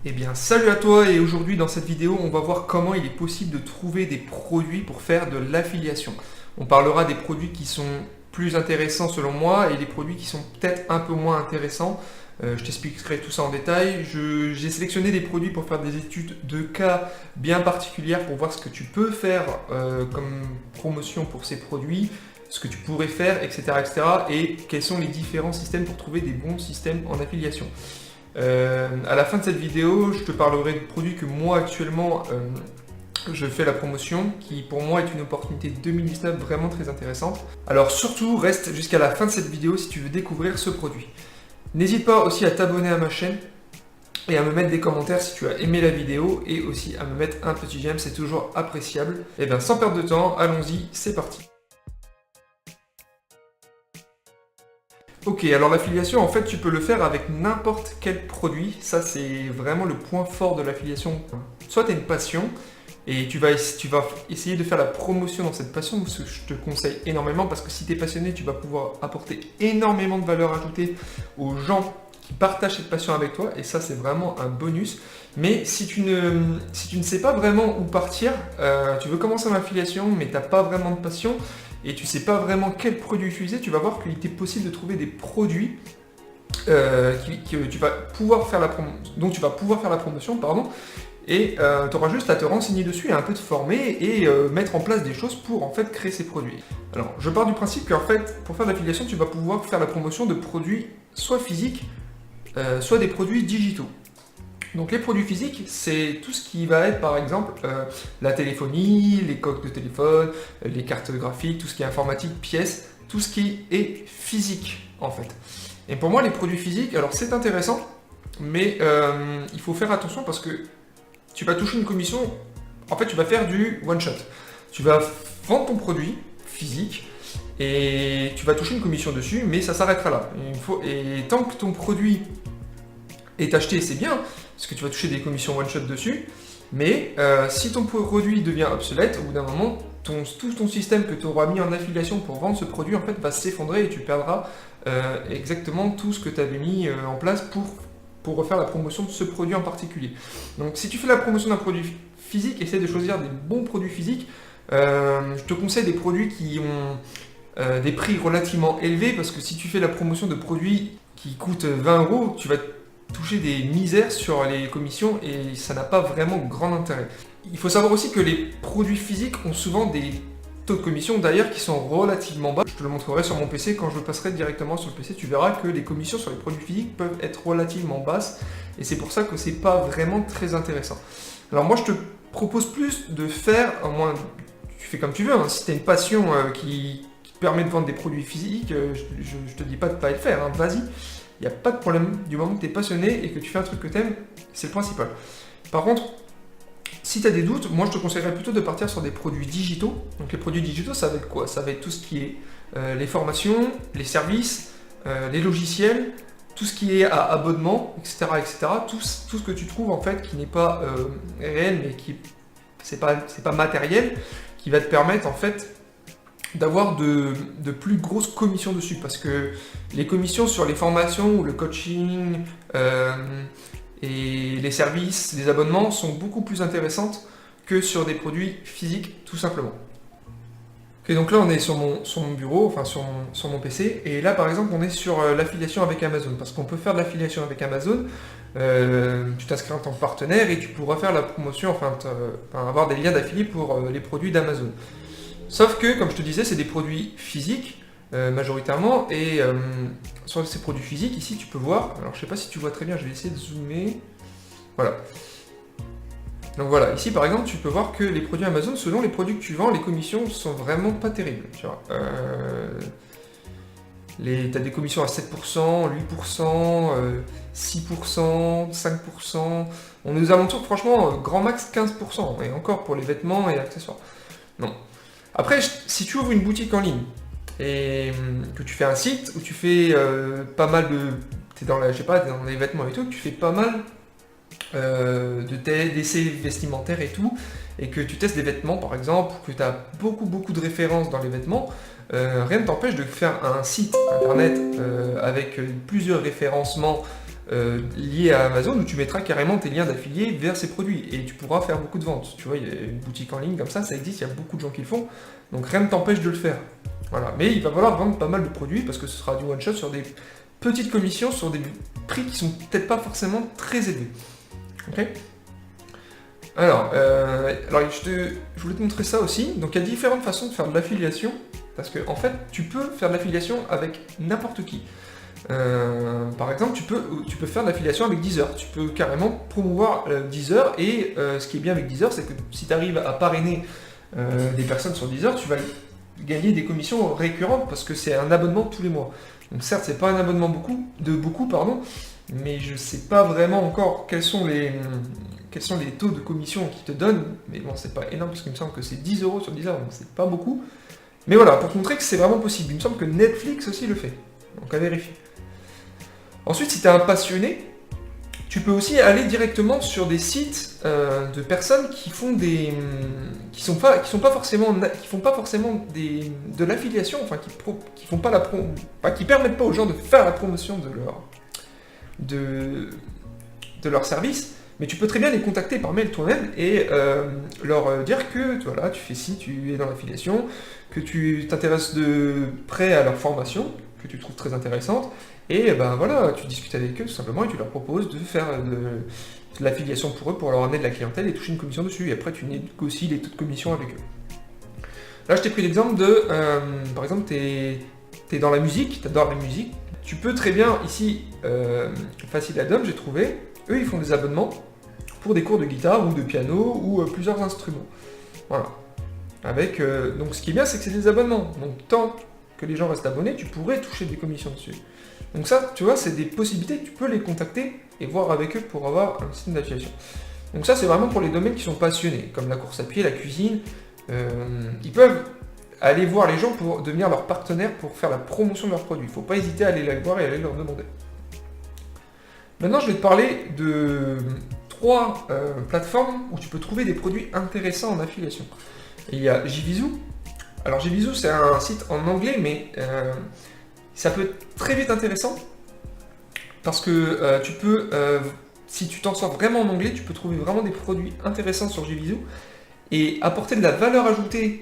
Eh bien, salut à toi et aujourd'hui dans cette vidéo, on va voir comment il est possible de trouver des produits pour faire de l'affiliation. On parlera des produits qui sont plus intéressants selon moi et des produits qui sont peut-être un peu moins intéressants. Je t'expliquerai tout ça en détail. J'ai sélectionné des produits pour faire des études de cas bien particulières pour voir ce que tu peux faire comme promotion pour ces produits, ce que tu pourrais faire, etc., etc. et quels sont les différents systèmes pour trouver des bons systèmes en affiliation. À la fin de cette vidéo, je te parlerai de produits que moi actuellement je fais la promotion, qui pour moi est une opportunité 2019 vraiment très intéressante. Alors surtout, reste jusqu'à la fin de cette vidéo si tu veux découvrir ce produit. N'hésite pas aussi à t'abonner à ma chaîne et à me mettre des commentaires si tu as aimé la vidéo et aussi à me mettre un petit j'aime, c'est toujours appréciable. Et bien sans perdre de temps, allons-y, c'est parti. Ok, alors l'affiliation, en fait, tu peux le faire avec n'importe quel produit. Ça, c'est vraiment le point fort de l'affiliation. Soit tu as une passion et tu vas essayer de faire la promotion dans cette passion, ce que je te conseille énormément parce que si tu es passionné, tu vas pouvoir apporter énormément de valeur ajoutée aux gens qui partagent cette passion avec toi et ça, c'est vraiment un bonus. Mais si tu ne sais pas vraiment où partir, tu veux commencer en affiliation mais tu n'as pas vraiment de passion, et tu ne sais pas vraiment quel produit utiliser, tu vas voir qu'il est possible de trouver des produits dont tu vas pouvoir faire la promotion, pardon, et tu auras juste à te renseigner dessus et un peu te former et mettre en place des choses pour en fait créer ces produits. Alors, je pars du principe qu'en fait, pour faire de l'affiliation, tu vas pouvoir faire la promotion de produits soit physiques, soit des produits digitaux. Donc les produits physiques, c'est tout ce qui va être par exemple la téléphonie, les coques de téléphone, les cartes graphiques, tout ce qui est informatique, pièces, tout ce qui est physique en fait. Et pour moi les produits physiques, alors c'est intéressant, mais il faut faire attention parce que tu vas toucher une commission, en fait tu vas faire du one shot. Tu vas vendre ton produit physique et tu vas toucher une commission dessus, mais ça s'arrêtera là. Et tant que ton produit est acheté, c'est bien, parce que tu vas toucher des commissions one-shot dessus, mais si ton produit devient obsolète, au bout d'un moment, tout ton système que tu auras mis en affiliation pour vendre ce produit, en fait, va s'effondrer et tu perdras exactement tout ce que tu avais mis en place pour refaire la promotion de ce produit en particulier. Donc si tu fais la promotion d'un produit physique, essaie de choisir des bons produits physiques. Je te conseille des produits qui ont des prix relativement élevés, parce que si tu fais la promotion de produits qui coûtent 20 €, tu vas toucher des misères sur les commissions et ça n'a pas vraiment grand intérêt. Il faut savoir aussi que les produits physiques ont souvent des taux de commission d'ailleurs qui sont relativement bas. Je te le montrerai sur mon PC quand je passerai directement sur le PC, tu verras que les commissions sur les produits physiques peuvent être relativement basses et c'est pour ça que c'est pas vraiment très intéressant. Alors moi je te propose plus de faire, au moins tu fais comme tu veux, hein. Si tu as une passion qui te permet de vendre des produits physiques, je te dis pas de pas le faire, hein. Vas-y. Il n'y a pas de problème, du moment que tu es passionné et que tu fais un truc que tu aimes, c'est le principal. Par contre, si tu as des doutes, moi je te conseillerais plutôt de partir sur des produits digitaux. Donc les produits digitaux, ça va être quoi? Ça va être tout ce qui est les formations, les services, les logiciels, tout ce qui est à abonnement, etc. etc. Tout ce que tu trouves en fait qui n'est pas réel, mais qui c'est pas matériel, qui va te permettre en fait d'avoir de plus grosses commissions dessus, parce que les commissions sur les formations ou le coaching et les services, les abonnements sont beaucoup plus intéressantes que sur des produits physiques tout simplement. Ok, donc là on est sur mon bureau, enfin sur mon PC, et là par exemple on est sur l'affiliation avec Amazon, parce qu'on peut faire de l'affiliation avec Amazon, tu t'inscris en tant que partenaire et tu pourras faire la promotion, enfin avoir des liens d'affiliés pour les produits d'Amazon. Sauf que, comme je te disais, c'est des produits physiques majoritairement, et sur ces produits physiques, ici tu peux voir, alors je sais pas si tu vois très bien, je vais essayer de zoomer, voilà. Donc voilà, ici par exemple, tu peux voir que les produits Amazon, selon les produits que tu vends, les commissions sont vraiment pas terribles, tu vois. Tu as des commissions à 7%, 8%, 6%, 5%, on est aux alentours, franchement, grand max 15%, et encore pour les vêtements et accessoires. Non. Après, si tu ouvres une boutique en ligne et que tu fais un site où tu fais pas mal de... T'es dans les vêtements et tout, que tu fais pas mal d'essais vestimentaires et tout, et que tu testes des vêtements par exemple, que tu as beaucoup de références dans les vêtements, rien ne t'empêche de faire un site internet avec plusieurs référencements liés à Amazon où tu mettras carrément tes liens d'affiliés vers ces produits et tu pourras faire beaucoup de ventes. Tu vois, il y a une boutique en ligne comme ça existe, il y a beaucoup de gens qui le font, donc rien ne t'empêche de le faire. Voilà. Mais il va falloir vendre pas mal de produits parce que ce sera du one shot sur des petites commissions, sur des prix qui sont peut-être pas forcément très élevés. Ok. Alors je voulais te montrer ça aussi. Donc il y a différentes façons de faire de l'affiliation, parce que en fait, tu peux faire de l'affiliation avec n'importe qui. Par exemple, tu peux faire de l'affiliation avec Deezer. Tu peux carrément promouvoir Deezer, et ce qui est bien avec Deezer, c'est que si tu arrives à parrainer des personnes sur Deezer, tu vas gagner des commissions récurrentes parce que c'est un abonnement tous les mois. Donc certes, c'est pas un abonnement beaucoup, mais je sais pas vraiment encore quels sont les taux de commission qu'ils te donnent, mais bon, c'est pas énorme parce qu'il me semble que c'est 10 € sur Deezer, donc c'est pas beaucoup. Mais voilà, pour te montrer que c'est vraiment possible. Il me semble que Netflix aussi le fait, donc à vérifier. Ensuite, si tu es un passionné, tu peux aussi aller directement sur des sites de personnes qui font qui font pas forcément de l'affiliation, enfin qui font pas qui permettent pas aux gens de faire la promotion de leur service, mais tu peux très bien les contacter par mail toi-même et leur dire que voilà, tu fais ci, tu es dans l'affiliation, que tu t'intéresses de près à leur formation, que tu trouves très intéressante, et ben voilà, tu discutes avec eux tout simplement et tu leur proposes de faire de l'affiliation pour eux, pour leur amener de la clientèle et toucher une commission dessus, et après tu négocies les taux de commission avec eux. Là je t'ai pris l'exemple de, par exemple, t'es dans la musique, t'adores la musique, tu peux très bien, ici, Facile Addon, j'ai trouvé, eux ils font des abonnements pour des cours de guitare ou de piano ou plusieurs instruments. Voilà. Avec, donc ce qui est bien, c'est que c'est des abonnements. Donc tant que les gens restent abonnés, tu pourrais toucher des commissions dessus. Donc ça, tu vois, c'est des possibilités, tu peux les contacter et voir avec eux pour avoir un système d'affiliation. Donc ça, c'est vraiment pour les domaines qui sont passionnés, comme la course à pied, la cuisine. Ils peuvent aller voir les gens pour devenir leurs partenaires pour faire la promotion de leurs produits. Il ne faut pas hésiter à aller les voir et à aller leur demander. Maintenant, je vais te parler de 3 plateformes où tu peux trouver des produits intéressants en affiliation. Et il y a JVZoo. Alors JVZoo, c'est un site en anglais, mais ça peut être très vite intéressant parce que tu peux, si tu t'en sors vraiment en anglais, tu peux trouver vraiment des produits intéressants sur JVZoo et apporter de la valeur ajoutée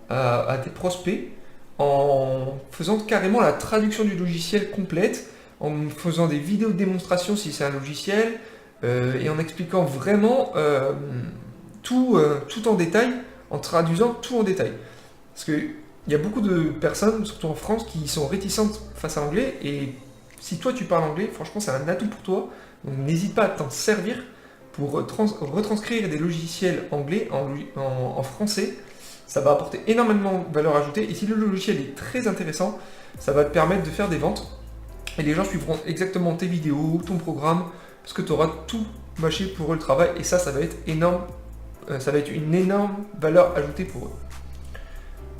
à tes prospects en faisant carrément la traduction du logiciel complète, en faisant des vidéos de démonstration si c'est un logiciel, et en expliquant vraiment tout en détail, en traduisant tout en détail. Parce qu'il y a beaucoup de personnes, surtout en France, qui sont réticentes face à l'anglais, et si toi tu parles anglais, franchement c'est un atout pour toi, donc n'hésite pas à t'en servir pour retranscrire des logiciels anglais en français. Ça va apporter énormément de valeur ajoutée, et si le logiciel est très intéressant, ça va te permettre de faire des ventes, et les gens suivront exactement tes vidéos, ton programme, parce que tu auras tout mâché pour eux le travail, et ça va être énorme, ça va être une énorme valeur ajoutée pour eux.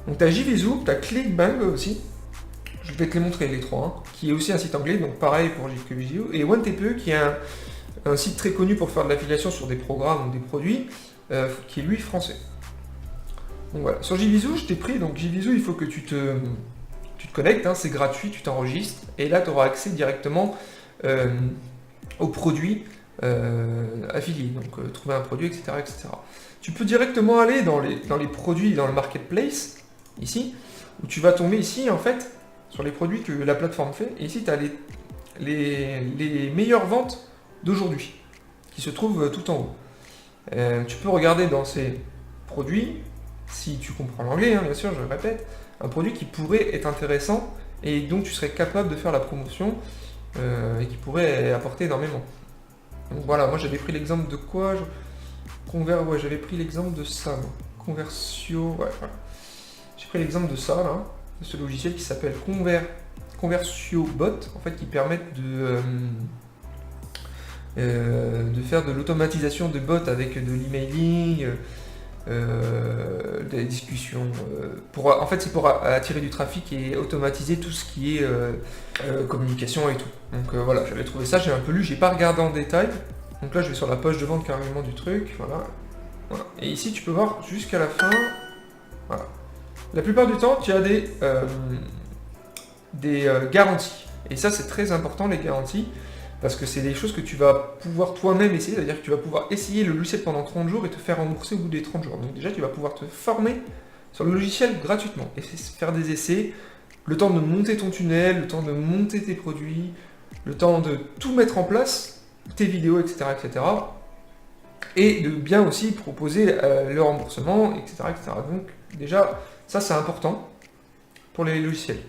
Donc tu as JVZoo, tu as ClickBank aussi, je vais te les montrer les 3, hein, qui est aussi un site anglais, donc pareil pour JVZoo, et OneTPE qui est un site très connu pour faire de l'affiliation sur des programmes ou des produits, qui est lui français. Donc voilà, sur JVZoo, je t'ai pris, donc JVZoo, il faut que tu te connectes, hein, c'est gratuit, tu t'enregistres, et là tu auras accès directement aux produits affiliés, donc trouver un produit, etc., etc. Tu peux directement aller dans les produits, dans le marketplace, ici, où tu vas tomber ici, en fait, sur les produits que la plateforme fait, et ici tu as les meilleures ventes d'aujourd'hui, qui se trouvent tout en haut. Tu peux regarder dans ces produits, si tu comprends l'anglais, hein, bien sûr, je le répète, un produit qui pourrait être intéressant, et donc tu serais capable de faire la promotion, et qui pourrait apporter énormément. Donc voilà, moi j'avais pris l'exemple de quoi j'avais pris l'exemple de ça, Conversio, ouais, voilà. J'ai pris l'exemple de ça, là, de ce logiciel qui s'appelle ConversioBot, en fait, qui permettent de faire de l'automatisation de bots avec de l'emailing, des discussions. En fait, c'est pour attirer du trafic et automatiser tout ce qui est communication et tout. Donc voilà, j'avais trouvé ça, j'ai un peu lu, j'ai pas regardé en détail. Donc là, je vais sur la page de vente carrément du truc, voilà. Et ici, tu peux voir jusqu'à la fin. Voilà. La plupart du temps, tu as des garanties. Et ça, c'est très important, les garanties, Parce que c'est des choses que tu vas pouvoir toi-même essayer, c'est-à-dire que tu vas pouvoir essayer le logiciel pendant 30 jours et te faire rembourser au bout des 30 jours. Donc déjà, tu vas pouvoir te former sur le logiciel gratuitement et faire des essais, le temps de monter ton tunnel, le temps de monter tes produits, le temps de tout mettre en place, tes vidéos, etc., etc. Et de bien aussi proposer le remboursement, etc., etc. Donc déjà, ça c'est important pour les logiciels.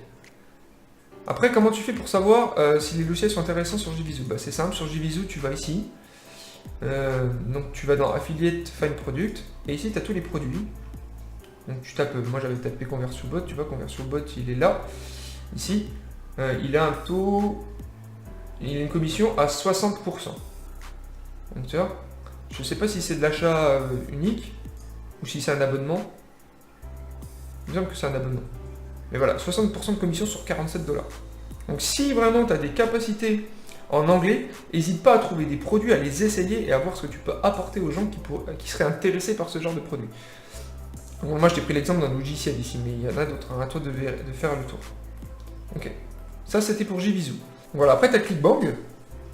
Après, comment tu fais pour savoir si les logiciels sont intéressants sur JVZoo? C'est simple, sur JVZoo, tu vas ici, donc tu vas dans Affiliate Find Product, et ici tu as tous les produits. Donc tu tapes, moi j'avais tapé ConversioBot, tu vois, ConversioBot il est là, ici, il a un taux, il a une commission à 60%. Donc tu vois, je ne sais pas si c'est de l'achat unique, ou si c'est un abonnement, il me semble que c'est un abonnement. Mais voilà, 60% de commission sur 47 $. Donc si vraiment tu as des capacités en anglais, n'hésite pas à trouver des produits, à les essayer et à voir ce que tu peux apporter aux gens qui seraient intéressés par ce genre de produit. Donc, moi je t'ai pris l'exemple d'un logiciel ici, mais il y en a d'autres, à toi de faire le tour. Ok, ça c'était pour JVZoo. Voilà, après tu as ClickBank.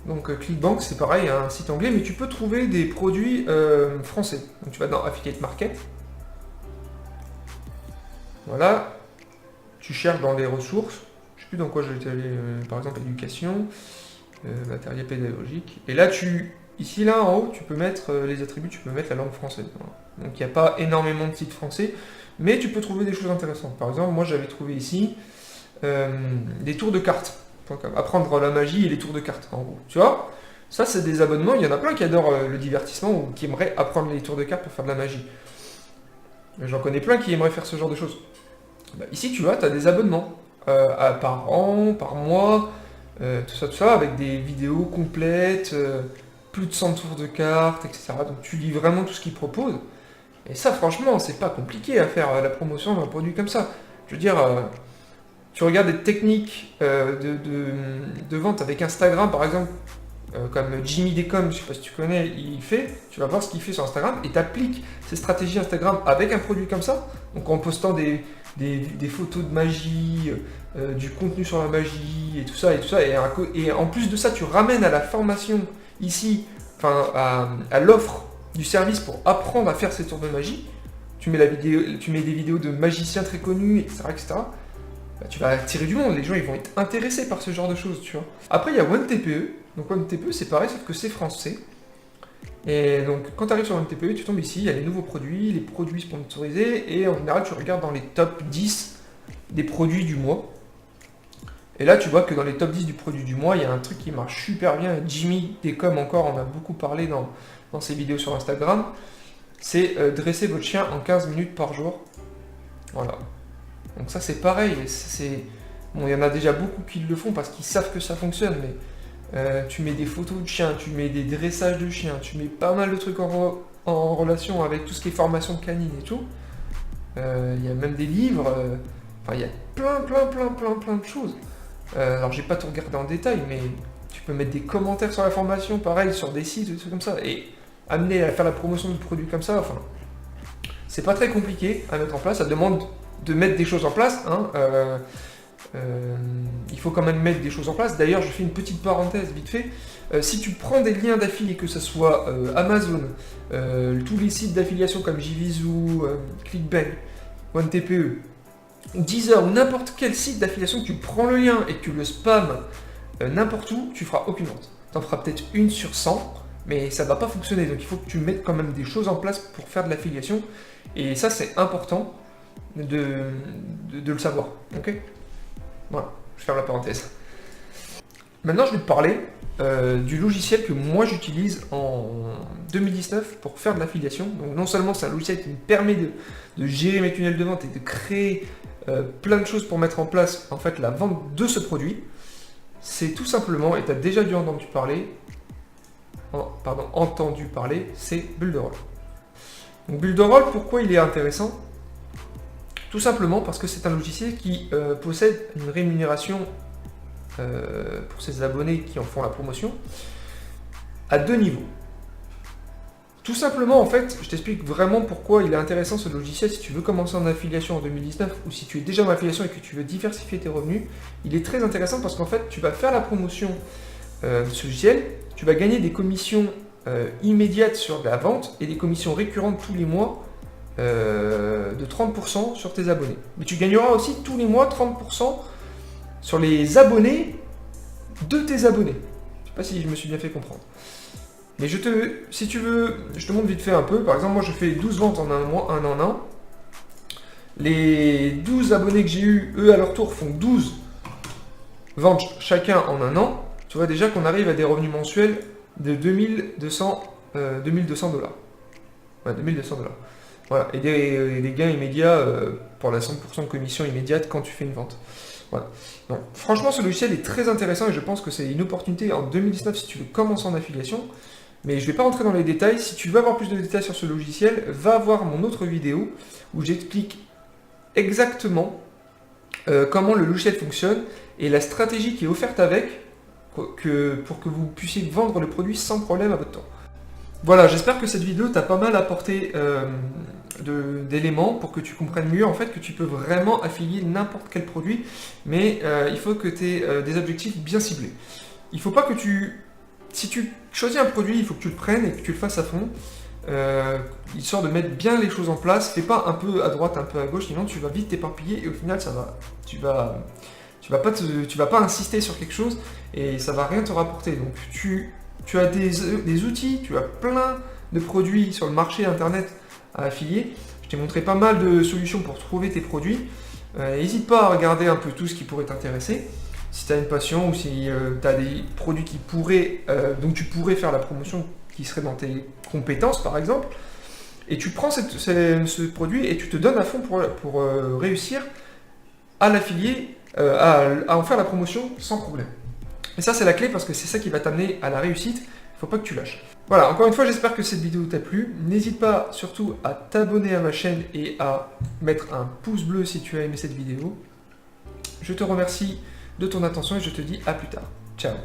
Donc ClickBank c'est pareil, un site anglais, mais tu peux trouver des produits français. Donc tu vas dans Affiliate Market. Voilà. Tu cherches dans les ressources, je ne sais plus dans quoi j'étais allé, par exemple éducation, matériel pédagogique, et là ici là en haut tu peux mettre les attributs, tu peux mettre la langue française. Voilà. Donc il n'y a pas énormément de sites français, mais tu peux trouver des choses intéressantes. Par exemple, moi j'avais trouvé ici des tours de cartes, apprendre la magie et les tours de cartes en gros. Tu vois, ça c'est des abonnements, il y en a plein qui adorent le divertissement ou qui aimeraient apprendre les tours de cartes pour faire de la magie. J'en connais plein qui aimeraient faire ce genre de choses. Ici, tu vois, tu as des abonnements par an, par mois, tout ça, avec des vidéos complètes, plus de 100 tours de cartes, etc. Donc tu lis vraiment tout ce qu'ils proposent. Et ça, franchement, c'est pas compliqué à faire la promotion d'un produit comme ça. Je veux dire, tu regardes des techniques de vente avec Instagram, par exemple, comme Jimmy Decom, je sais pas si tu connais, il fait, tu vas voir ce qu'il fait sur Instagram, et tu appliques ces stratégies Instagram avec un produit comme ça, donc en postant des photos de magie, du contenu sur la magie, et tout ça, et en plus de ça, tu ramènes à la formation ici, enfin à l'offre du service pour apprendre à faire ces tours de magie, tu mets des vidéos de magiciens très connus, etc., etc., tu vas attirer du monde, les gens ils vont être intéressés par ce genre de choses, tu vois. Après il y a OneTPE, donc OneTPE c'est pareil, sauf que c'est français. Et donc quand tu arrives sur OneTPE, tu tombes ici, il y a les nouveaux produits, les produits sponsorisés, et en général tu regardes dans les top 10 des produits du mois. Et là tu vois que dans les top 10 du produit du mois, il y a un truc qui marche super bien, Jimmy Decom encore, on a beaucoup parlé dans ses vidéos sur Instagram, c'est dresser votre chien en 15 minutes par jour. Voilà. Donc ça c'est pareil, bon, il y en a déjà beaucoup qui le font parce qu'ils savent que ça fonctionne, mais tu mets des photos de chiens, tu mets des dressages de chiens, tu mets pas mal de trucs en relation avec tout ce qui est formation canine et tout. Il y a même des livres, enfin il y a plein de choses. Alors j'ai pas tout regardé en détail, mais tu peux mettre des commentaires sur la formation, pareil, sur des sites, des trucs comme ça, et amener à faire la promotion du produit comme ça, enfin, c'est pas très compliqué à mettre en place, ça demande de mettre des choses en place, hein. Il faut quand même mettre des choses en place. D'ailleurs, je fais une petite parenthèse vite fait. Si tu prends des liens d'affiliés, que ce soit Amazon, tous les sites d'affiliation comme JVZoo, ClickBank, OneTPE, Deezer ou n'importe quel site d'affiliation, que tu prends le lien et que tu le spams n'importe où, tu feras aucune vente. Tu en feras peut-être une sur 100, mais ça va pas fonctionner. Donc il faut que tu mettes quand même des choses en place pour faire de l'affiliation. Et ça, c'est important de le savoir. Ok ? Voilà, je ferme la parenthèse. Maintenant, je vais te parler du logiciel que moi j'utilise en 2019 pour faire de l'affiliation. Donc non seulement c'est un logiciel qui me permet de gérer mes tunnels de vente et de créer plein de choses pour mettre en place en fait la vente de ce produit, c'est tout simplement, et tu as déjà dû entendre parler, c'est Builderall. Donc Builderall, pourquoi il est intéressant ? Tout simplement parce que c'est un logiciel qui possède une rémunération pour ses abonnés qui en font la promotion à 2 niveaux. Tout simplement, en fait, je t'explique vraiment pourquoi il est intéressant ce logiciel si tu veux commencer en affiliation en 2019 ou si tu es déjà en affiliation et que tu veux diversifier tes revenus. Il est très intéressant parce qu'en fait, tu vas faire la promotion de ce logiciel, tu vas gagner des commissions immédiates sur la vente et des commissions récurrentes tous les mois de 30% sur tes abonnés. Mais tu gagneras aussi tous les mois 30% sur les abonnés de tes abonnés. Je sais pas si je me suis bien fait comprendre. Mais si tu veux, je te montre vite fait un peu. Par exemple, moi je fais 12 ventes en un mois, un en un. Les 12 abonnés que j'ai eu, eux à leur tour font 12 ventes chacun en un an. Tu vois déjà qu'on arrive à des revenus mensuels de 2200 $. Ouais, 2200 $. Voilà, et des gains immédiats pour la 100% de commission immédiate quand tu fais une vente. Voilà. Donc, franchement, ce logiciel est très intéressant et je pense que c'est une opportunité en 2019 si tu veux commencer en affiliation. Mais je ne vais pas rentrer dans les détails. Si tu veux avoir plus de détails sur ce logiciel, va voir mon autre vidéo où j'explique exactement comment le logiciel fonctionne et la stratégie qui est offerte avec pour que vous puissiez vendre le produit sans problème à votre temps. Voilà, j'espère que cette vidéo t'a pas mal apporté d'éléments pour que tu comprennes mieux en fait que tu peux vraiment affilier n'importe quel produit, mais il faut que tu aies des objectifs bien ciblés. Il faut pas que si tu choisis un produit, il faut que tu le prennes et que tu le fasses à fond, histoire de mettre bien les choses en place. Fais pas un peu à droite, un peu à gauche, sinon tu vas vite t'éparpiller et au final tu vas pas insister sur quelque chose et ça va rien te rapporter. Donc tu as des outils, tu as plein de produits sur le marché internet à affilier. Je t'ai montré pas mal de solutions pour trouver tes produits. N'hésite pas à regarder un peu tout ce qui pourrait t'intéresser. Si tu as une passion ou si tu as des produits dont tu pourrais faire la promotion qui serait dans tes compétences par exemple, et tu prends ce produit et tu te donnes à fond pour réussir à l'affilier, à en faire la promotion sans problème. Et ça c'est la clé parce que c'est ça qui va t'amener à la réussite, il ne faut pas que tu lâches. Voilà, encore une fois j'espère que cette vidéo t'a plu. N'hésite pas surtout à t'abonner à ma chaîne et à mettre un pouce bleu si tu as aimé cette vidéo. Je te remercie de ton attention et je te dis à plus tard. Ciao.